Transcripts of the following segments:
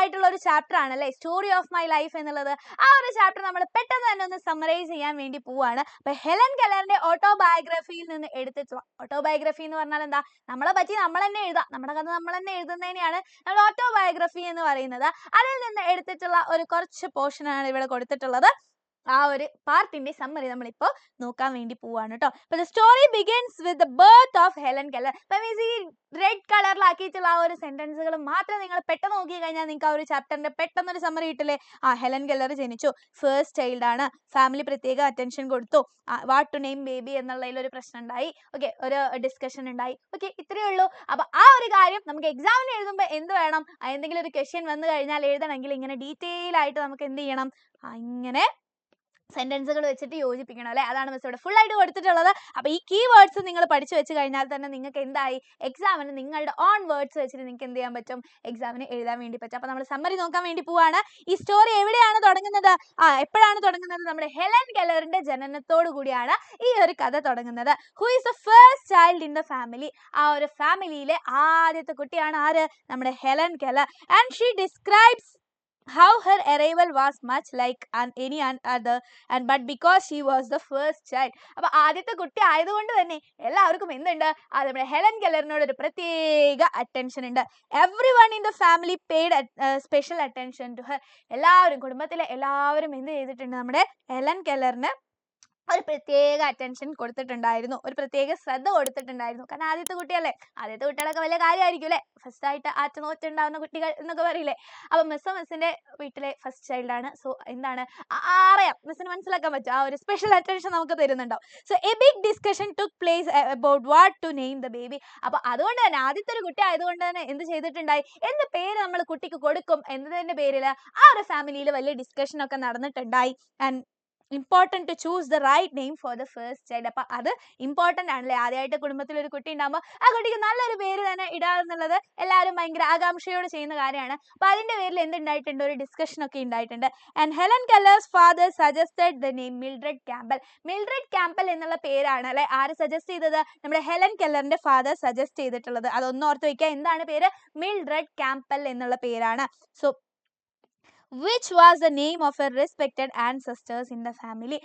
ആയിട്ടുള്ള ഒരു ചാപ്റ്റർ ആണ് അല്ലേ സ്റ്റോറി ഓഫ് മൈ ലൈഫ് എന്നുള്ളത്. ആ ഒരു ചാപ്റ്റർ നമ്മൾ പെട്ടെന്ന് തന്നെ ഒന്ന് സമ്മറൈസ് ചെയ്യാൻ വേണ്ടി പോവാണ്. അപ്പൊ ഹെലൻ കെല്ലറിന്റെ ഓട്ടോബയോഗ്രഫിയിൽ നിന്ന് എടുത്തിട്ടുള്ള, ഓട്ടോബയോഗ്രഫി എന്ന് പറഞ്ഞാൽ എന്താ, നമ്മളെ പറ്റി നമ്മൾ തന്നെ എഴുതാം, നമ്മുടെ കഥ നമ്മൾ തന്നെ എഴുതുന്നതിനെയാണ് നമ്മൾ ഓട്ടോബയോഗ്രഫി എന്ന് പറയുന്നത്. അതിൽ നിന്ന് എടുത്തിട്ടുള്ള ഒരു കുറച്ച് പോർഷൻ ആണ് ഇവിടെ കൊടുത്തിട്ടുള്ളത്. ആ ഒരു പാർട്ടിന്റെ സമ്മറി നമ്മളിപ്പോ നോക്കാൻ വേണ്ടി പോവാണ് കേട്ടോ. അപ്പൊ the story begins with the birth of Helen Keller. ഈ റെഡ് കളറിലാക്കിയിട്ടുള്ള ആ ഒരു സെന്റൻസുകൾ മാത്രം നിങ്ങൾ പെട്ടെന്ന് നോക്കി കഴിഞ്ഞാൽ നിങ്ങൾക്ക് ആ ഒരു ചാപ്റ്ററിന്റെ പെട്ടെന്നൊരു സമ്മറി കിട്ടില്ലേ. ഹെലൻ കെല്ലർ ജനിച്ചു, ഫസ്റ്റ് ചൈൽഡ് ആണ്, ഫാമിലി പ്രത്യേക അറ്റൻഷൻ കൊടുത്തു, വാട്ട് ടു നെയിം ബേബി എന്നുള്ളതിൽ ഒരു പ്രശ്നം ഉണ്ടായി, ഓക്കെ, ഒരു ഡിസ്കഷൻ ഉണ്ടായി, ഓക്കെ, ഇത്രയേ ഉള്ളൂ. അപ്പൊ ആ ഒരു കാര്യം നമുക്ക് എക്സാമിന് എഴുതുമ്പോൾ എന്ത് വേണം, എന്തെങ്കിലും ഒരു ക്വസ്റ്റ്യൻ വന്നു കഴിഞ്ഞാൽ എഴുതണമെങ്കിൽ ഇങ്ങനെ ഡീറ്റെയിൽ ആയിട്ട് നമുക്ക് എന്ത് ചെയ്യണം, ഇങ്ങനെ സെന്റൻസുകൾ വെച്ചിട്ട് യോജിപ്പിക്കണം അല്ലെ. അതാണ് മിസ് ഇവിടെ ഫുൾ ആയിട്ട് കൊടുത്തിട്ടുള്ളത്. അപ്പൊ ഈ കീ വേർഡ്സ് നിങ്ങൾ പഠിച്ചു വെച്ച് കഴിഞ്ഞാൽ തന്നെ നിങ്ങൾക്ക് എന്തായി, എക്സാമിന് നിങ്ങളുടെ ഓൺ വേർഡ്സ് വെച്ചിട്ട് നിങ്ങൾക്ക് എന്ത് ചെയ്യാൻ പറ്റും, എക്സാമിന് എഴുതാൻ വേണ്ടി പറ്റും. അപ്പൊ നമ്മൾ സമ്മറി നോക്കാൻ വേണ്ടി പോവാണ്. ഈ സ്റ്റോറി എവിടെയാണ് തുടങ്ങുന്നത്, എപ്പോഴാണ് തുടങ്ങുന്നത്, നമ്മുടെ ഹെലൻ കെല്ലറിന്റെ ജനനത്തോടു കൂടിയാണ് ഈ ഒരു കഥ തുടങ്ങുന്നത്. Who is the first child in the family, ആ ഒരു ഫാമിലിയിലെ ആദ്യത്തെ കുട്ടിയാണ് ആര്, നമ്മുടെ Helen Keller. And she describes how her arrival was much like any other and but because she was the first child. അപ്പൊ ആദ്യത്തെ കുട്ടി ആയതുകൊണ്ട് തന്നെ എല്ലാവർക്കും എന്തുണ്ട്, നമ്മുടെ ഹെലൻ കെല്ലറിനോട് ഒരു പ്രത്യേക അറ്റൻഷൻ ഉണ്ട്. everyone in the family paid special attention to her. എല്ലാവരും, കുടുംബത്തിലെ എല്ലാവരും എന്ത് ചെയ്തിട്ടുണ്ട്, നമ്മുടെ ഹെലൻ കെല്ലറിന് ഒരു പ്രത്യേക അറ്റൻഷൻ കൊടുത്തിട്ടുണ്ടായിരുന്നു, ഒരു പ്രത്യേക ശ്രദ്ധ കൊടുത്തിട്ടുണ്ടായിരുന്നു. കാരണം ആദ്യത്തെ കുട്ടിയല്ലേ, ആദ്യത്തെ കുട്ടികളൊക്കെ വലിയ കാര്യമായിരിക്കും അല്ലേ, ഫസ്റ്റ് ആയിട്ട് ആറ്റുനോറ്റുണ്ടാവുന്ന കുട്ടികൾ എന്നൊക്കെ പറയില്ലേ. അപ്പൊ മിസ്സിന്റെ വീട്ടിലെ ഫസ്റ്റ് ചൈൽഡ് ആണ്. സോ എന്താണ്, അറിയാം, മിസ്സിന് മനസ്സിലാക്കാൻ പറ്റും, ആ ഒരു സ്പെഷ്യൽ അറ്റൻഷൻ നമുക്ക് തരുന്നുണ്ടാവും. So a big discussion took place about what to name the baby. അപ്പൊ അതുകൊണ്ട് തന്നെ ആദ്യത്തെ ഒരു കുട്ടി ആയതുകൊണ്ട് തന്നെ എന്ത് ചെയ്തിട്ടുണ്ടായി, എന്ത് പേര് നമ്മൾ കുട്ടിക്ക് കൊടുക്കും എന്നതിന്റെ പേരിൽ ആ ഒരു ഫാമിലിയിൽ വലിയ ഡിസ്കഷൻ ഒക്കെ നടന്നിട്ടുണ്ടായി. And important to choose the right name for the first child. അപ്പൊ അത് ഇമ്പോർട്ടന്റ് ആണല്ലേ, ആദ്യമായിട്ട് കുടുംബത്തിൽ ഒരു കുട്ടി ഉണ്ടാകുമ്പോൾ ആ കുട്ടിക്ക് നല്ലൊരു പേര് തന്നെ ഇടാന്നുള്ളത് എല്ലാവരും ഭയങ്കര ആകാംക്ഷയോട് ചെയ്യുന്ന കാര്യമാണ്. അപ്പൊ അതിന്റെ പേരിൽ എന്തുണ്ടായിട്ടുണ്ട്, ഒരു ഡിസ്കഷൻ ഒക്കെ ഉണ്ടായിട്ടുണ്ട്. And Helen Keller's father suggested the name Mildred Campbell. Mildred Campbell എന്നുള്ള പേരാണ് അല്ലെ ആര് സജസ്റ്റ് ചെയ്തത്, നമ്മുടെ ഹെലൻ കെല്ലറിന്റെ ഫാദർ സജസ്റ്റ് ചെയ്തിട്ടുള്ളത്. അതൊന്ന് ഓർത്ത് വയ്ക്കുക, എന്താണ് പേര്, മിൽഡ്രഡ് ക്യാമ്പൽ എന്നുള്ള പേരാണ്. So which was the name of a respected ancestors in the family.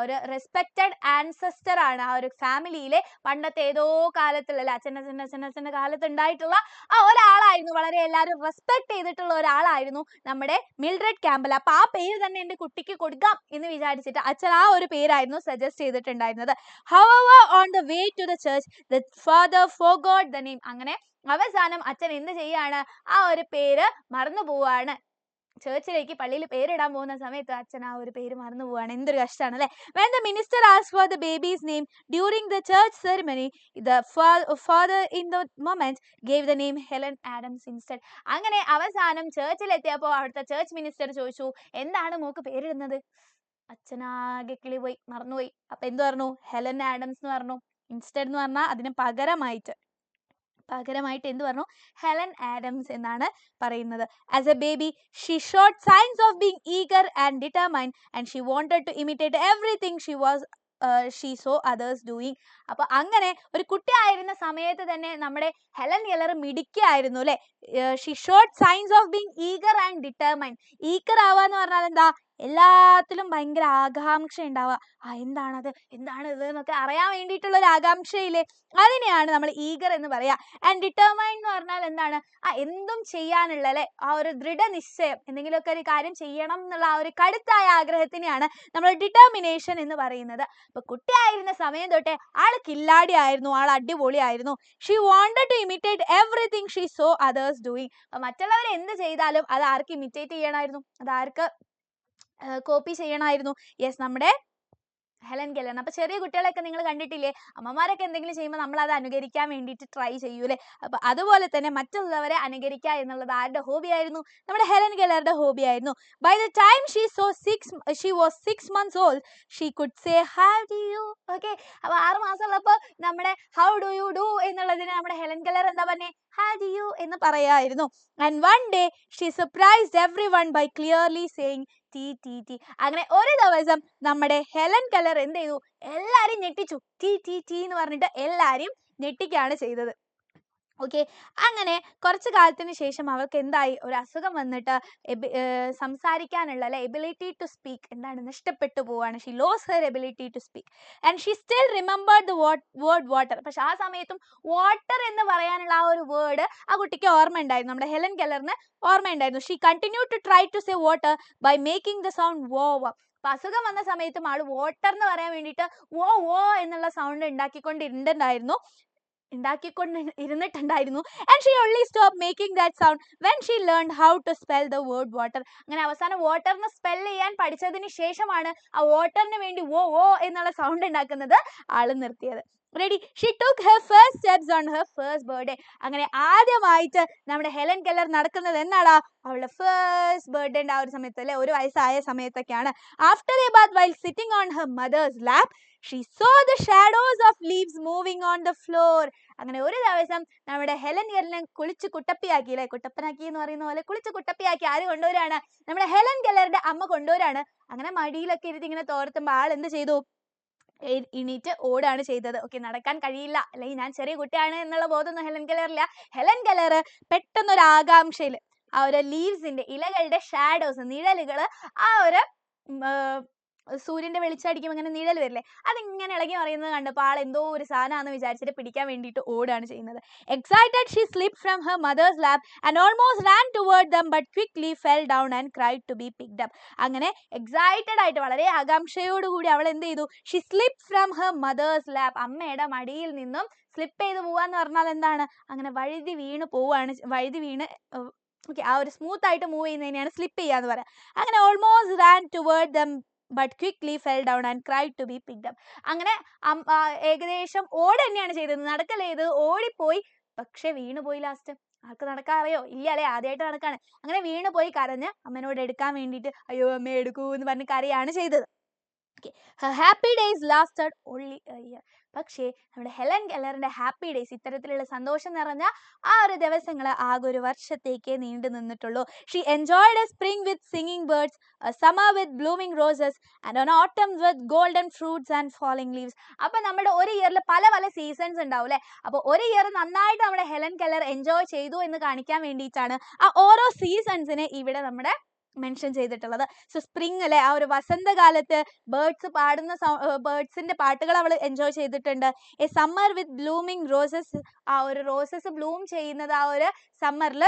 ഒരു റെസ്പെക്റ്റഡ് ആൻസസ്റ്റർ ആണ് ആ ഒരു ഫാമിലിയിലെ പണ്ടത്തെ ഏതോ കാലത്തുള്ള അച്ഛൻ്റെ കാലത്ത് ഉണ്ടായിട്ടുള്ള ആ ഒരാളായിരുന്നു, വളരെ എല്ലാവരും റെസ്പെക്ട് ചെയ്തിട്ടുള്ള ഒരാളായിരുന്നു നമ്മുടെ മിൽഡ്രഡ് ക്യാമ്പൽ. അപ്പൊ ആ പേര് തന്നെ എൻ്റെ കുട്ടിക്ക് കൊടുക്കാം എന്ന് വിചാരിച്ചിട്ട് അച്ഛൻ ആ ഒരു പേരായിരുന്നു സജസ്റ്റ് ചെയ്തിട്ടുണ്ടായിരുന്നത്. however on the way to the church the father forgot the name. അങ്ങനെ അവസാനം അച്ഛൻ എന്ത് ചെയ്യാണ്, ആ ഒരു പേര് മറന്നു പോവാണ്. ചേർച്ചിലേക്ക് പള്ളിയിൽ പേരിടാൻ പോകുന്ന സമയത്ത് അച്ഛൻ ആ ഒരു പേര് മറന്നു പോവാണ്. എന്തൊരു കഷ്ടമാണ് അല്ലെ. when the minister asked for the baby's name during the church ceremony, the father in the moment gave the name Helen Adams instead. അങ്ങനെ അവസാനം ചേർച്ചിൽ എത്തിയപ്പോൾ അവിടുത്തെ ചേർച്ച് മിനിസ്റ്റർ ചോദിച്ചു, എന്താണ് മോക്ക് പേരിടുന്നത്. അച്ഛനാകെ കിളി പോയി, മറന്നുപോയി. അപ്പൊ എന്ത് പറഞ്ഞു, ഹെലൻ ആഡംസ് എന്ന് പറഞ്ഞു. ഇൻസ്റ്റഡ് എന്ന് പറഞ്ഞാൽ അതിന് പകരമായിട്ട് എന്ത് പറഞ്ഞു, ഹെലൻ ആഡംസ് എന്നാണ് പറയുന്നത്. As a baby she showed signs of being eager and determined and she wanted to imitate everything she saw others doing. അപ്പൊ അങ്ങനെ ഒരു കുട്ടി ആയിരുന്ന സമയത്ത് തന്നെ നമ്മുടെ ഹെലൻ കെല്ലർ മിടുക്കിയായിരുന്നു അല്ലെ. She showed signs of being eager and determined. Eager ആവാന്ന് പറഞ്ഞാൽ എന്താ, എല്ലാത്തിലും ഭയങ്കര ആകാംക്ഷ ഉണ്ടാവുക. എന്താണത് എന്നൊക്കെ അറിയാൻ വേണ്ടിയിട്ടുള്ള ഒരു ആകാംക്ഷയില്ലേ, അതിനെയാണ് നമ്മൾ ഈഗർ എന്ന് പറയാ. ആൻഡ് ഡിറ്റർമൈൻ എന്ന് പറഞ്ഞാൽ എന്താണ്, എന്തും ചെയ്യാനുള്ള അല്ലെ ആ ഒരു ദൃഢനിശ്ചയം, എന്തെങ്കിലുമൊക്കെ ഒരു കാര്യം ചെയ്യണം എന്നുള്ള ആ ഒരു കടുത്തായ ആഗ്രഹത്തിനെയാണ് നമ്മൾ ഡിറ്റർമിനേഷൻ എന്ന് പറയുന്നത്. അപ്പൊ കുട്ടിയായിരുന്ന സമയം തൊട്ടേ ആൾ കില്ലാടി ആയിരുന്നു, ആൾ അടിപൊളിയായിരുന്നു. She wanted to imitate everything she saw others doing. അപ്പൊ മറ്റുള്ളവർ എന്ത് ചെയ്താലും അത് ആർക്ക് ഇമിറ്റേറ്റ് ചെയ്യണമായിരുന്നു, അത് ആർക്ക് കോപ്പി ചെയ്യണമായിരുന്നു, യെസ്, നമ്മുടെ ഹെലൻ കെല്ലർ. അപ്പൊ ചെറിയ കുട്ടികളൊക്കെ നിങ്ങൾ കണ്ടിട്ടില്ലേ, അമ്മമാരൊക്കെ എന്തെങ്കിലും ചെയ്യുമ്പോൾ നമ്മൾ അത് അനുകരിക്കാൻ വേണ്ടിയിട്ട് ട്രൈ ചെയ്യൂലേ. അപ്പൊ അതുപോലെ തന്നെ മറ്റുള്ളവരെ അനുകരിക്കുക എന്നുള്ളത് ആരുടെ ഹോബി ആയിരുന്നു, നമ്മുടെ ഹെലൻ കെല്ലറുടെ ഹോബി ആയിരുന്നു. By the time she was 6 months old she could say how do you. Okay, അപ്പൊ 6 മാസമുള്ളപ്പോൾ നമ്മുടെ ഹൗ ഡു യു ഡു എന്നുള്ളതിന് നമ്മുടെ ഹെലൻ കെല്ലർ എന്താ പറഞ്ഞേ, how do you എന്ന് പറയായിരുന്നു. and one day she surprised everyone by clearly saying T T T. അങ്ങനെ ഒരു ദിവസം നമ്മുടെ ഹെലൻ കെല്ലർ എന്ത് ചെയ്തു, എല്ലാരും ഞെട്ടിച്ചു. ടി ടി ടി എന്ന് പറഞ്ഞിട്ട് എല്ലാരും ഞെട്ടിക്കുകയാണ് ചെയ്തത്. ഓക്കെ. അങ്ങനെ കുറച്ച് കാലത്തിന് ശേഷം അവൾക്ക് എന്തായി, ഒരു അസുഖം വന്നിട്ട് സംസാരിക്കാനുള്ള അല്ലെ എബിലിറ്റി ടു സ്പീക്ക് എന്താണ് നഷ്ടപ്പെട്ടു പോവാണ്. She lose her ability to speak and she still remembered the word water. പക്ഷെ ആ സമയത്തും വാട്ടർ എന്ന് പറയാനുള്ള ആ ഒരു വേർഡ് ആ കുട്ടിക്ക് ഓർമ്മ ഉണ്ടായിരുന്നു, നമ്മുടെ ഹെലൻ കെല്ലറിന് ഓർമ്മയുണ്ടായിരുന്നു. She continue to try to say water by making the sound wah. അപ്പൊ അസുഖം വന്ന സമയത്തും ആള് വാട്ടർ എന്ന് പറയാൻ വേണ്ടിയിട്ട് വോ വോ എന്നുള്ള sound ഉണ്ടാക്കിക്കൊണ്ടിരുന്നുണ്ടായിരുന്നു. and she only stopped making that sound when she learned how to spell the word water. അങ്ങനെ അവസാനം വാട്ടറിനെ സ്പെൽ ചെയ്യാൻ പഠിച്ചതിന് ശേഷമാണ് ആ വാട്ടറിന് വേണ്ടി വോ വോ എന്നുള്ള സൗണ്ട് ഉണ്ടാക്കുന്നത് ആള് നിർത്തിയത്. Ready. She took her first steps on her first birthday. അങ്ങനെ ആദ്യമായിട്ട് നമ്മുടെ ഹെലൻ കെല്ലർ നടക്കുന്നത് എന്നാടാ, അവളുടെ ഫസ്റ്റ് ബർത്ത്ഡേ ആ ഒരു സമയത്ത് അല്ലെ, 1 വയസ്സായ സമയത്തൊക്കെയാണ്. After a bath while sitting on her mother's lap she saw the shadows of leaves moving on the floor. അങ്ങനെ ഒരു ദിവസം നമ്മുടെ ഹെലൻ കെല്ലറിനെ കുളിച്ച് കുട്ടപ്പിയാക്കി അല്ലെ, കുട്ടപ്പനാക്കി എന്ന് പറയുന്ന പോലെ കുളിച്ച് കുട്ടപ്പിയാക്കി ആര് കൊണ്ടുവരാണ്, നമ്മുടെ ഹെലൻ കെല്ലറുടെ അമ്മ കൊണ്ടുവരാണ്. അങ്ങനെ മടിയിലൊക്കെ ഇരുത്തി ഇങ്ങനെ തോർത്തുമ്പോൾ ആൾ എന്ത് ചെയ്തു, എണീറ്റ് ഓടാണ് ചെയ്തത്. ഓക്കെ, നടക്കാൻ കഴിയില്ല അല്ലെങ്കിൽ ഞാൻ ചെറിയ കുട്ടിയാണ് എന്നുള്ള ബോധമൊന്നും ഹെലൻ കെല്ലറില്ല. ഹെലൻ കെല്ലർ പെട്ടെന്നൊരു ആകാംക്ഷയിൽ ആ ഒരു ലീവ്സിന്റെ ഇലകളുടെ ഷാഡോസ് നിഴലുകൾ ആ ഒരു സൂര്യന്റെ വെളിച്ചം അടിക്കുമ്പോൾ ഇങ്ങനെ നിഴൽ വരില്ലേ, അതിങ്ങനെ ഇളകി മറിയുന്നത് കണ്ടപ്പോൾ ആൾ എന്തോ ഒരു സാധനമാണെന്ന് വിചാരിച്ചിട്ട് പിടിക്കാൻ വേണ്ടിയിട്ട് ഓടുകയാണ് ചെയ്യുന്നത്. Excited, she slipped from her mother's lap and almost ran toward them but quickly fell down and cried to be picked up. അങ്ങനെ എക്സൈറ്റഡ് ആയിട്ട് വളരെ ആകാംക്ഷയോടുകൂടി അവൾ എന്ത് ചെയ്തു, she slipped from her mother's lap. അമ്മയുടെ മടിയിൽ നിന്നും സ്ലിപ്പ് ചെയ്ത് പോവാന്ന് പറഞ്ഞാൽ എന്താണ്, അങ്ങനെ വഴുതി വീണ് പോവാണ്, വഴുതി വീണ് ഓക്കെ ആ ഒരു സ്മൂത്ത് ആയിട്ട് മൂവ് ചെയ്യുന്നതിനെയാണ് സ്ലിപ്പ് ചെയ്യാന്ന് പറയാം. അങ്ങനെ almost ran toward them but quickly fell down and cried to be picked up. അങ്ങനെ ഏകദേശം ഓട് തന്നെയാണ് ചെയ്തത്, നടക്കല്ല ചെയ്തത്, ഓടിപ്പോയി. പക്ഷെ വീണ് പോയി. ലാസ്റ്റ് ആൾക്ക് നടക്കാൻ അറിയോ, ഇല്ല അല്ലെ, ആദ്യമായിട്ട് നടക്കാണ്. അങ്ങനെ വീണ് പോയി കരഞ്ഞ് അമ്മനോട് എടുക്കാൻ വേണ്ടിയിട്ട് അയ്യോ അമ്മ എടുക്കൂ എന്ന് പറഞ്ഞ് കരയാണ് ചെയ്തത്. Her happy days lasted only a year. പക്ഷേ നമ്മുടെ ഹെലൻ കെല്ലറിന്റെ ഹാപ്പി ഡേയ്സ്, ഇത്തരത്തിലുള്ള സന്തോഷം നിറഞ്ഞ ആ ഒരു ദിവസങ്ങൾ ആകെ ഒരു വർഷത്തേക്കേ നീണ്ടു നിന്നിട്ടുള്ളൂ. She enjoyed a spring with singing birds, a summer with blooming roses and an autumn with golden fruits and falling leaves. അപ്പൊ നമ്മുടെ ഒരു ഇയറിൽ പല പല സീസൺസ് ഉണ്ടാവും അല്ലെ. അപ്പോൾ ഒരു ഇയർ നന്നായിട്ട് നമ്മുടെ ഹെലൻ കെല്ലർ എൻജോയ് ചെയ്തു എന്ന് കാണിക്കാൻ വേണ്ടിയിട്ടാണ് ആ ഓരോ സീസൺസിനെ ഇവിടെ നമ്മുടെ മെൻഷൻ ചെയ്തിട്ടുള്ളത്. സോ സ്പ്രിംഗ് അല്ലെ, ആ ഒരു വസന്തകാലത്ത് ബേർഡ്സിന്റെ പാട്ടുകൾ അവൾ എൻജോയ് ചെയ്തിട്ടുണ്ട്. A summer with blooming roses, ആ ഒരു റോസസ് ബ്ലൂം ചെയ്യുന്നത് ആ ഒരു സമ്മറിൽ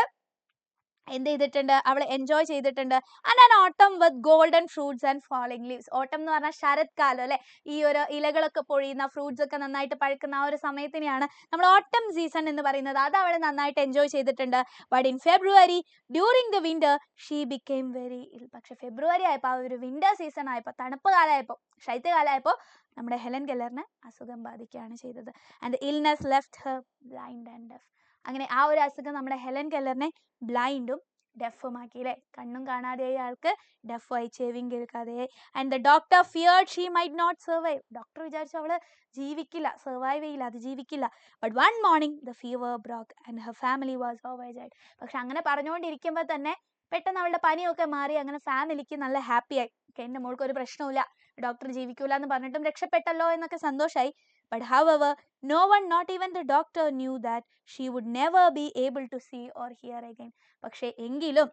എന്ത് ചെയ്തിട്ടുണ്ട്, അവൾ എൻജോയ് ചെയ്തിട്ടുണ്ട്. ആൻഡ് ആൻ ഓട്ടം വിത്ത് golden fruits and falling leaves. ഓട്ടം എന്ന് പറഞ്ഞാൽ ശരത്കാലം അല്ലെ, ഈ ഒരു ഇലകളൊക്കെ പൊഴിയുന്ന, ഫ്രൂട്ട്സ് ഒക്കെ നന്നായിട്ട് പഴുക്കുന്ന ആ ഒരു സമയത്തിനെയാണ് നമ്മൾ ഓട്ടം സീസൺ എന്ന് പറയുന്നത്. അത് അവൾ നന്നായിട്ട് എൻജോയ് ചെയ്തിട്ടുണ്ട്. But in February during the winter she became very ഇൽ. പക്ഷെ ഫെബ്രുവരി ആയപ്പോൾ, ആ ഒരു വിന്റർ സീസൺ ആയപ്പോൾ, തണുപ്പ് കാലമായപ്പോൾ, ശൈത്യകാലമായപ്പോൾ നമ്മുടെ ഹെലൻ കെല്ലറിന് അസുഖം ബാധിക്കുകയാണ് ചെയ്തത്. And illness left her blind and deaf. അങ്ങനെ ആ ഒരു അസുഖം നമ്മുടെ ഹെലൻ കെല്ലറിനെ ബ്ലൈൻഡും ഡെഫുമാക്കി അല്ലെ, കണ്ണും കാണാതെയായി ആൾക്ക്, ഡെഫായി, ചെവിയും കേൾക്കാതെയായി. And the doctor feared she might not survive. Doctor വിചാരിച്ചു അവള് ജീവിക്കില്ല, സർവൈവ് ചെയ്യില്ല, അത് ജീവിക്കില്ല. But one morning the fever broke and her family was overjoyed. പക്ഷെ അങ്ങനെ പറഞ്ഞുകൊണ്ടിരിക്കുമ്പോൾ തന്നെ പെട്ടെന്ന് അവളുടെ പനിയൊക്കെ മാറി. അങ്ങനെ ഫാമിലിക്ക് നല്ല ഹാപ്പിയായി. എൻ്റെ മോൾക്ക് ഒരു പ്രശ്നവുമില്ല, ഡോക്ടർ ജീവിക്കൂല എന്ന് പറഞ്ഞിട്ടും രക്ഷപ്പെട്ടല്ലോ എന്നൊക്കെ സന്തോഷമായി. But however, no one, not even the doctor, knew that she would never be able to see or hear again. പക്ഷേ എങ്കിലും,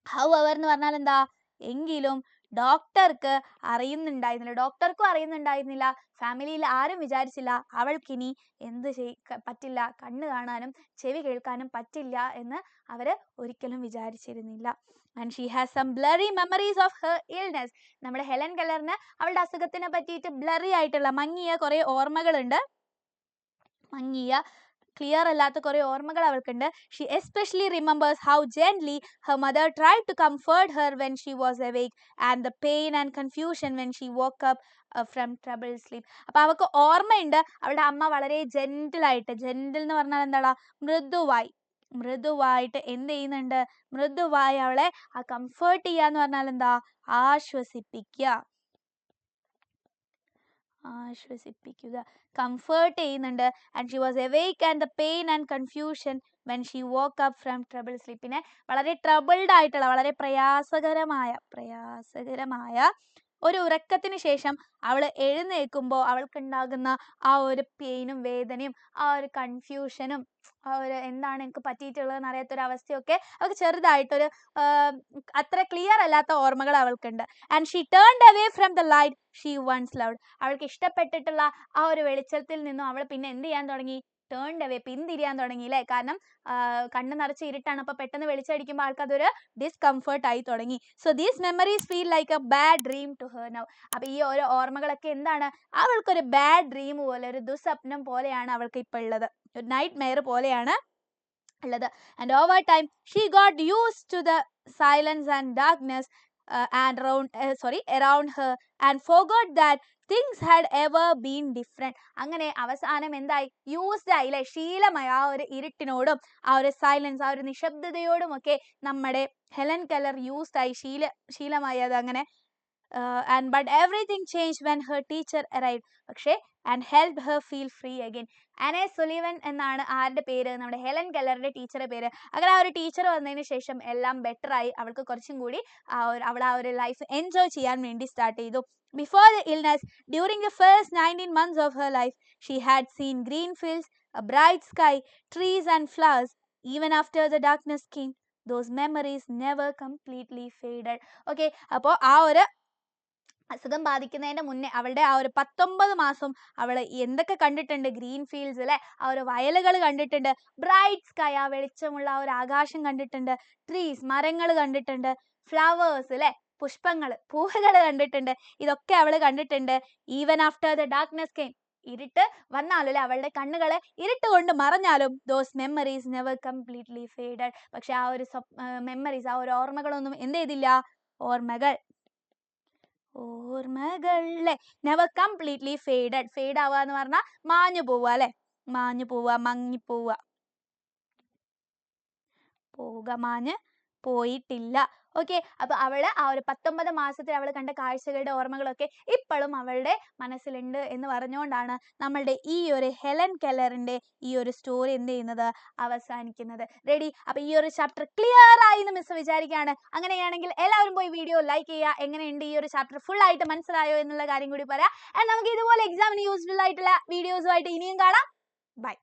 however എന്ന് പറഞ്ഞാൽ എന്താ, എങ്കിലും ഡോക്ടർക്ക് അറിയുന്നുണ്ടായിരുന്നില്ല, ഫാമിലിയിൽ ആരും വിചാരിച്ചില്ല അവൾക്കിനി എന്ത് പറ്റില്ല, കണ്ണ് കാണാനും ചെവി കേൾക്കാനും പറ്റില്ല എന്ന് അവർ ഒരിക്കലും വിചാരിച്ചിരുന്നില്ല. And she has some blurry memories of her illness. നമ്മുടെ ഹെലൻ കെല്ലറിന് അവളുടെ അസുഖത്തിനെ പറ്റിയിട്ട് ബ്ലറി ആയിട്ടുള്ള മങ്ങിയ കുറേ ഓർമ്മകളുണ്ട്. ക്ലിയർ അല്ലാത്ത കുറേ ഓർമ്മകൾ അവൾക്കുണ്ട്. She especially remembers how gently her mother tried to comfort her when she was awake and the pain and confusion when she woke up from troubled sleep. അപ്പോൾ അവൾക്ക് ഓർമ്മയുണ്ട്, അവളുടെ അമ്മ വളരെ ജെന്റിലായിട്ട്, ജെന്റിൽ എന്ന് പറഞ്ഞാൽ എന്താ, മൃദുവായിട്ട് എന്ത് ചെയ്യുന്നുണ്ട്, മൃദുവായി അവളെ ആ കംഫേർട്ട് ചെയ്യാന്ന് പറഞ്ഞാൽ എന്താ, ആശ്വസിപ്പിക്കുക, കംഫേർട്ട് ചെയ്യുന്നുണ്ട്. And she was awake and the pain and confusion when she woke up from troubled sleep. പിന്നെ വളരെ ട്രബിൾഡ് ആയിട്ടുള്ള, വളരെ പ്രയാസകരമായ ഒരു ഉറക്കത്തിന് ശേഷം അവൾ എഴുന്നേൽക്കുമ്പോൾ അവൾക്കുണ്ടാകുന്ന ആ ഒരു പെയിനും വേദനയും ആ ഒരു കൺഫ്യൂഷനും ആ ഒരു എന്താണ് എനിക്ക് പറ്റിയിട്ടുള്ളതെന്ന് അറിയാത്തൊരവസ്ഥയൊക്കെ അവൾക്ക് ചെറുതായിട്ടൊരു അത്ര ക്ലിയർ അല്ലാത്ത ഓർമ്മകൾ അവൾക്കുണ്ട്. And she turned away from the light she once loved. അവൾക്ക് ഇഷ്ടപ്പെട്ടിട്ടുള്ള ആ ഒരു വെളിച്ചത്തിൽ നിന്നും അവൾ പിന്നെ എന്ത് ചെയ്യാൻ തുടങ്ങി? ടേൺഡ് അവേ, പിന്തിരിയാൻ തുടങ്ങി അല്ലേ? കാരണം കണ്ണ് നിറച്ച് ഇരുട്ടാണ്, അപ്പോൾ പെട്ടെന്ന് വെളിച്ചടിക്കുമ്പോൾ ആൾക്ക് അതൊരു ഡിസ്കംഫർട്ട് ആയി തുടങ്ങി. So these memories feel like a bad dream to her now. അപ്പോൾ ഈ ഓരോ ഓർമ്മകളൊക്കെ എന്താണ്? അവൾക്കൊരു ബാഡ് ഡ്രീം പോലെ, ഒരു ദുസ്വപ്നം പോലെയാണ് അവൾക്ക് ഇപ്പോൾ ഉള്ളത്, ഒരു നൈറ്റ് മെയർ പോലെയാണ് ഉള്ളത്. And over time she got use to the silence and darkness and around her and forgot that things had ever been different. അങ്ങനെ അവസാനം എന്തായി? യൂസ്ഡ് ആയി അല്ലേ? ശീലമായി ആ ഒരു ഇരുട്ടിനോടും ആ ഒരു സൈലൻസ്, ആ ഒരു നിശബ്ദതയോടും ഒക്കെ നമ്മുടെ ഹെലൻ കെല്ലർ യൂസ്ഡ് ആയി, ശീലമായി അത് അങ്ങനെ. And but everything changed when her teacher arrived. പക്ഷേ and helped her feel free again. ആനെ സുലിവൻ എന്നാണ് ആരുടെ പേര്? നമ്മുടെ ഹെലൻ കെല്ലറുടെ ടീച്ചറുടെ പേര്. അങ്ങനെ ആ ഒരു ടീച്ചർ വന്നതിന് ശേഷം എല്ലാം ബെറ്റർ ആയി. അവൾക്ക് കുറച്ചും കൂടി അവൾ ആ ഒരു ലൈഫ് എൻജോയ് ചെയ്യാൻ വേണ്ടി സ്റ്റാർട്ട് ചെയ്തു. Before the illness, during the first 19 months of her life, she had seen green fields, a bright sky, trees and flowers. Even after the darkness came, those memories never completely faded. Okay, അപ്പോൾ ആ ഒരു അസുഖം ബാധിക്കുന്നതിന്റെ മുന്നേ അവളുടെ ആ ഒരു 19 മാസം അവൾ എന്തൊക്കെ കണ്ടിട്ടുണ്ട്? ഗ്രീൻ ഫീൽഡ്സ് അല്ലെ, ആ ഒരു വയലുകൾ കണ്ടിട്ടുണ്ട്, ബ്രൈറ്റ് സ്കൈ ആ വെളിച്ചമുള്ള ആ ഒരു ആകാശം കണ്ടിട്ടുണ്ട്, ട്രീസ് മരങ്ങൾ കണ്ടിട്ടുണ്ട്, ഫ്ലവേഴ്സ് അല്ലെ പുഷ്പങ്ങൾ പൂവുകൾ കണ്ടിട്ടുണ്ട്, ഇതൊക്കെ അവൾ കണ്ടിട്ടുണ്ട്. Even after the darkness came, ഇരുട്ട് വന്നാലും അല്ലെ അവളുടെ കണ്ണുകളെ ഇരുട്ട് കൊണ്ട് മറഞ്ഞാലും those memories never completely faded. പക്ഷെ ആ ഒരു മെമ്മറീസ്, ആ ഒരു ഓർമ്മകളൊന്നും എന്ത് ചെയ്തില്ല? ഓർമ്മകളെ നെവർ കംപ്ലീറ്റ്ലി ഫേഡഡ്. ഫേഡ് ആവുക എന്ന് പറഞ്ഞാൽ മാഞ്ഞു പോവുക അല്ലെ, മാഞ്ഞു പോവുക, മങ്ങിപ്പോവുക, മാഞ്ഞ് പോയിട്ടില്ല. ഓക്കെ, അപ്പൊ അവള് ആ ഒരു 19 മാസത്തിൽ അവൾ കണ്ട കാഴ്ചകളുടെ ഓർമ്മകളൊക്കെ ഇപ്പോഴും അവളുടെ മനസ്സിലുണ്ട് എന്ന് പറഞ്ഞുകൊണ്ടാണ് നമ്മളുടെ ഈ ഒരു ഹെലൻ കെല്ലറിന്റെ ഈ ഒരു സ്റ്റോറി എന്ത് ചെയ്യുന്നത്? അവസാനിക്കുന്നത്. റെഡി? അപ്പൊ ഈ ഒരു ചാപ്റ്റർ ക്ലിയർ ആയി എന്ന് മിസ് വിചാരിക്കുകയാണ്. അങ്ങനെയാണെങ്കിൽ എല്ലാവരും പോയി വീഡിയോ ലൈക്ക് ചെയ്യുക. എങ്ങനെയുണ്ട് ഈ ഒരു ചാപ്റ്റർ ഫുൾ ആയിട്ട് മനസ്സിലായോ എന്നുള്ള കാര്യം കൂടി പറയാം. നമുക്ക് ഇതുപോലെ എക്സാമിന് യൂസ്ഫുൾ ആയിട്ടുള്ള വീഡിയോസുമായിട്ട് ഇനിയും കാണാം. ബൈ.